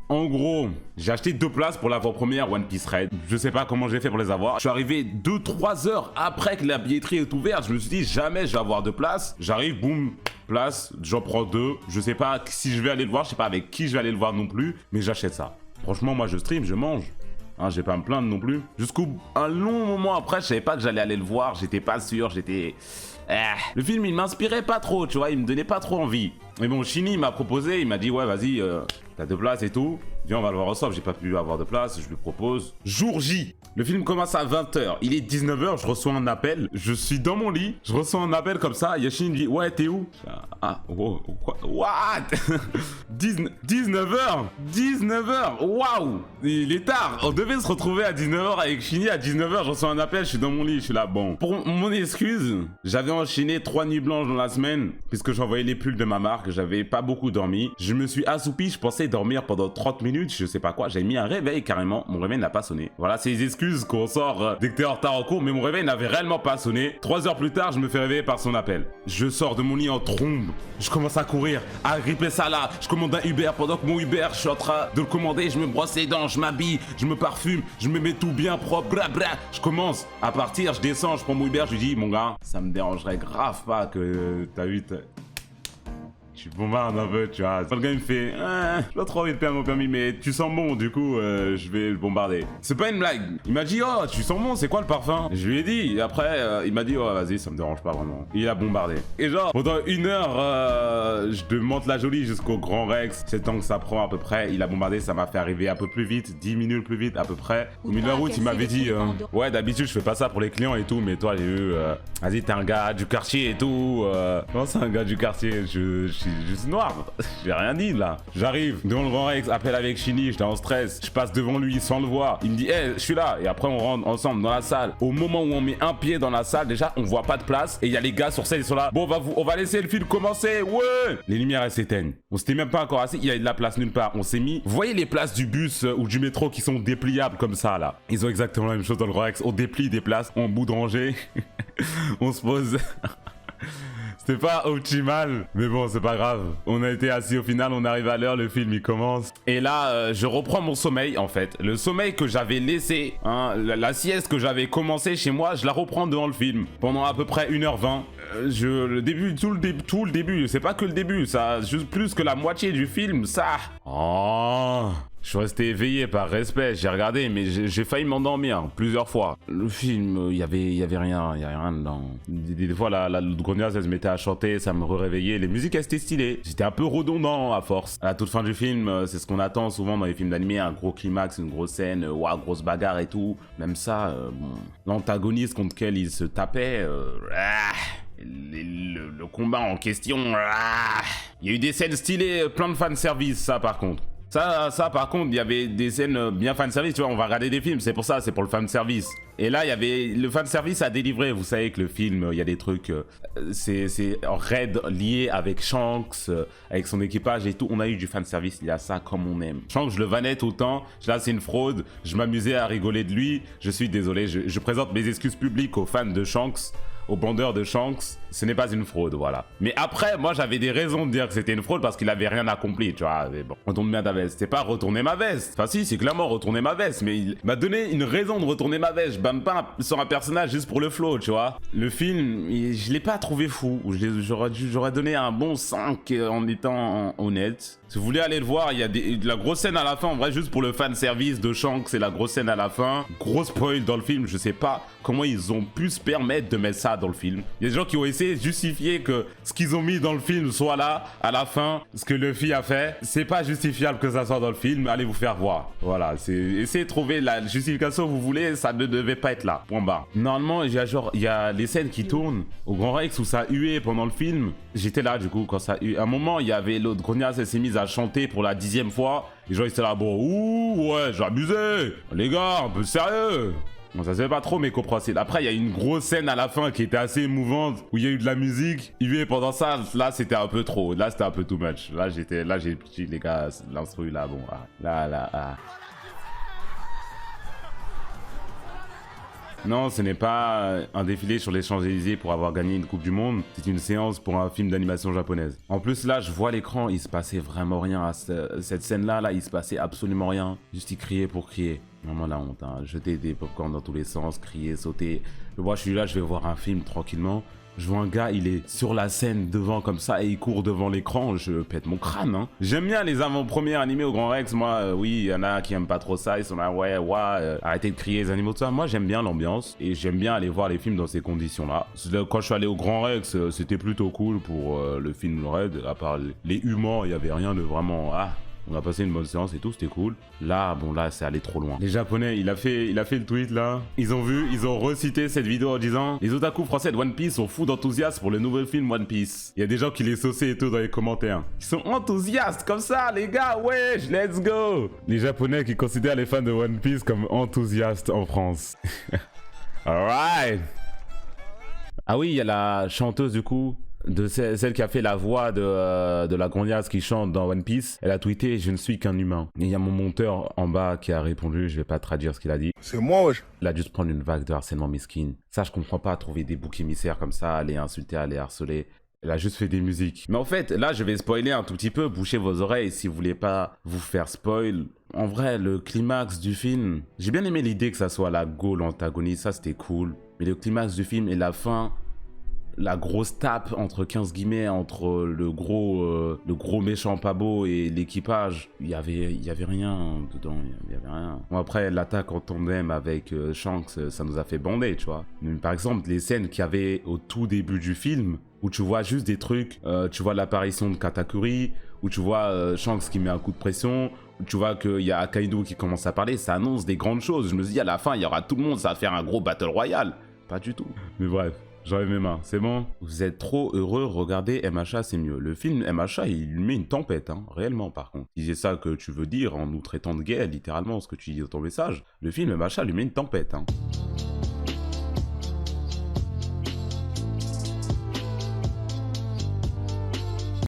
En gros, j'ai acheté 2 places pour l'avant-première One Piece Red. Je sais pas comment j'ai fait pour les avoir. Je suis arrivé 2-3 heures après que la billetterie est ouverte. Je me suis dit, jamais je vais avoir de place. J'arrive, boum, place, j'en prends 2. Je sais pas si je vais aller le voir, je sais pas avec qui je vais aller le voir non plus. Mais j'achète ça. Franchement, moi je stream, je mange. Hein, je vais pas me plaindre non plus. Jusqu'au un long moment après, je savais pas que j'allais aller le voir. J'étais pas sûr, j'étais... Le film, il m'inspirait pas trop, tu vois, il me donnait pas trop envie. Mais bon, Shinny m'a proposé, il m'a dit, ouais, vas-y, t'as 2 places et tout. Viens, on va le voir ensemble. J'ai pas pu avoir de place, je lui propose. Jour J. Le film commence à 20 h. Il est 19 h, je reçois un appel. Je suis dans mon lit, je reçois un appel comme ça. Yashin me dit, ouais, t'es où? Ah, wow, what? 19 h 19 h, waouh! Il est tard. On devait se retrouver à 19 h avec Shinny. À 19 h, je reçois un appel, je suis dans mon lit, je suis là, bon. Pour mon excuse, j'avais enchaîné 3 nuits blanches dans la semaine, puisque j'envoyais les pulls de ma marque, j'avais pas beaucoup dormi. Je me suis assoupi, je pensais dormir pendant 30 minutes, je sais pas quoi. J'avais mis un réveil carrément, mon réveil n'a pas sonné. Voilà, c'est les excuses qu'on sort dès que t'es en retard en cours, mais mon réveil n'avait réellement pas sonné. 3 heures plus tard, je me fais réveiller par son appel. Je sors de mon lit en trombe, je commence à courir, à gripper ça là. Je commande un Uber, pendant que mon Uber, je suis en train de le commander, je me brosse les dents, je m'habille, je me parfume, je me mets tout bien propre, bra bra. Je commence à partir, je descends, je prends mon Uber, je lui dis, mon gars, ça me dérangerait grave pas que t'as eu... Je bombarde un peu, tu vois. Le gars il me fait, j'ai pas trop envie de perdre mon permis, mais tu sens bon, du coup, je vais le bombarder. C'est pas une blague. Il m'a dit, oh, tu sens bon, c'est quoi le parfum? Je lui ai dit, et après, il m'a dit, oh, vas-y, ça me dérange pas vraiment. Il a bombardé. Et genre, pendant 1 heure, je de Mantes-la-Jolie jusqu'au Grand Rex, c'est le temps que ça prend à peu près. Il a bombardé, ça m'a fait arriver un peu plus vite, 10 minutes plus vite à peu près. Au milieu de la route, il m'avait dit, ouais, d'habitude, je fais pas ça pour les clients et tout, mais toi, j'ai eu, vas-y, t'es un gars du quartier et tout. Non, c'est un gars du quartier, je suis juste noir. J'ai rien dit là. J'arrive devant le Grand Rex, appel avec Shinny, j'étais en stress. Je passe devant lui sans le voir. Il me dit, hey, je suis là. Et après, on rentre ensemble dans la salle. Au moment où on met un pied dans la salle, déjà, on voit pas de place. Et il y a les gars sur scène, ils sont là. Bon, on va laisser le film commencer. Ouais. Les lumières, elles s'éteignent. On s'était même pas encore assis. Il y a de la place nulle part. On s'est mis. Vous voyez les places du bus ou du métro qui sont dépliables comme ça là. Ils ont exactement la même chose dans le Grand Rex. On déplie des places en bout de rangée. On se pose. C'était pas optimal, mais bon, c'est pas grave. On a été assis au final, on arrive à l'heure, le film il commence. Et là, je reprends mon sommeil en fait. Le sommeil que j'avais laissé, hein, la sieste que j'avais commencé chez moi, je la reprends devant le film. Pendant à peu près 1 h 20. Le début, tout le début, c'est pas que le début, ça, juste plus que la moitié du film, ça. Oh. Je suis resté éveillé par respect, j'ai regardé, mais j'ai failli m'endormir plusieurs fois. Le film, il y avait rien dedans. Des fois, la grognasse, elle se mettait à chanter, ça me réveillait. Les musiques, elles étaient stylées. J'étais un peu redondant à force. À la toute fin du film, c'est ce qu'on attend souvent dans les films d'animé, un gros climax, une grosse scène, ouah, grosse bagarre et tout. Même ça, bon, l'antagoniste contre lequel il se tapait, le combat en question, il y a eu des scènes stylées, plein de fanservice, ça par contre. Ça par contre, il y avait des scènes bien fanservice, tu vois, on va regarder des films, c'est pour ça, c'est pour le fanservice. Et là, il y avait le fanservice à délivrer, vous savez que le film, il y a des trucs, c'est raid lié avec Shanks, avec son équipage et tout, on a eu du fanservice, il y a ça comme on aime. Shanks, je le vannais tout le temps, là c'est une fraude, je m'amusais à rigoler de lui, je suis désolé, je présente mes excuses publiques aux fans de Shanks, aux bandeurs de Shanks, ce n'est pas une fraude, voilà. Mais après, moi, j'avais des raisons de dire que c'était une fraude parce qu'il avait rien accompli, tu vois. Mais bon, retourne bien ta veste. C'est pas retourner ma veste. Enfin, si, c'est clairement retourner ma veste, mais il m'a donné une raison de retourner ma veste. Je bâme pas sur un personnage juste pour le flow, tu vois. Le film, je l'ai pas trouvé fou. J'aurais donné un bon 5 en étant honnête. Si vous voulez aller le voir, il y a de la grosse scène à la fin, en vrai, juste pour le fan service de Shanks, c'est la grosse scène à la fin. Gros spoil dans le film, je sais pas comment ils ont pu se permettre de mettre ça dans le film. Il y a des gens qui ont essayé de justifier que ce qu'ils ont mis dans le film soit là, à la fin, ce que Luffy a fait. C'est pas justifiable que ça soit dans le film, allez vous faire voir. Voilà, essayez de trouver la justification que vous voulez, ça ne devait pas être là. Point barre. Normalement, il y a les scènes qui tournent au Grand Rex où ça huait pendant le film. J'étais là du coup quand ça huait. À un moment, il y avait l'autre grognasse, elle s'est mise à chanter pour la 10e fois. Les gens ils étaient là, bon, ouh, ouais, j'ai abusé. Les gars, un peu sérieux. Bon, ça se fait pas trop, mais compréhensible. Après, il y a une grosse scène à la fin qui était assez émouvante, où il y a eu de la musique. Et pendant ça, là, c'était un peu trop. Là, c'était un peu too much. Là, j'ai dit, les gars, l'instru, là, bon, là. Non, ce n'est pas un défilé sur les Champs-Élysées pour avoir gagné une Coupe du Monde, c'est une séance pour un film d'animation japonaise. En plus là, je vois l'écran, il se passait vraiment rien à cette scène-là, il se passait absolument rien. Juste il criait pour crier. Vraiment la honte, hein. Jeter des popcorn dans tous les sens, crier, sauter. Moi je suis là, je vais voir un film tranquillement. Je vois un gars, il est sur la scène devant comme ça et il court devant l'écran, je pète mon crâne. Hein. J'aime bien les avant-premières animées au Grand Rex, moi, oui, il y en a qui aiment pas trop ça, ils sont là, ouais, arrêtez de crier les animaux, tout ça. Moi, j'aime bien l'ambiance et j'aime bien aller voir les films dans ces conditions-là. Quand je suis allé au Grand Rex, c'était plutôt cool pour le film Red, à part les humains, il y avait rien de vraiment... On a passé une bonne séance et tout, c'était cool. Là, bon là, c'est allé trop loin. Les Japonais, il a fait le tweet là. Ils ont recité cette vidéo en disant: les otaku français de One Piece sont fous d'enthousiasme pour le nouveau film One Piece. Il y a des gens qui les sauçaient et tout dans les commentaires. Ils sont enthousiastes comme ça, les gars, wesh, let's go. Les Japonais qui considèrent les fans de One Piece comme enthousiastes en France. Alright. Ah oui, il y a la chanteuse du coup. De celle qui a fait la voix de la grognasse qui chante dans One Piece, elle a tweeté: je ne suis qu'un humain. Et il y a mon monteur en bas qui a répondu, je vais pas traduire ce qu'il a dit. C'est moi, wesh. Il a dû se prendre une vague de harcèlement mesquine. Ça, je comprends pas, trouver des boucs émissaires comme ça, aller insulter, aller harceler. Elle a juste fait des musiques. Mais en fait, là, je vais spoiler un tout petit peu, bouchez vos oreilles si vous voulez pas vous faire spoil. En vrai, le climax du film, j'ai bien aimé l'idée que ça soit la Go, l'antagoniste, ça c'était cool. Mais le climax du film et la fin... La grosse tape entre 15 guillemets entre le gros méchant pas beau et l'équipage, il y avait rien dedans, il y avait rien. Bon après l'attaque en tandem avec Shanks, ça nous a fait bander, tu vois. Mais par exemple les scènes qu'il y avait au tout début du film où tu vois juste des trucs, tu vois l'apparition de Katakuri, où tu vois Shanks qui met un coup de pression, où tu vois qu'il y a Kaido qui commence à parler, ça annonce des grandes choses. Je me dis à la fin il y aura tout le monde, ça va faire un gros battle royal. Pas du tout. Mais bref. J'enlève mes mains, c'est bon. Vous êtes trop heureux, regardez MHA, c'est mieux. Le film MHA, il lui met une tempête, hein, réellement par contre. Si c'est ça que tu veux dire en nous traitant de gay, littéralement, ce que tu dis dans ton message, le film MHA lui met une tempête, hein.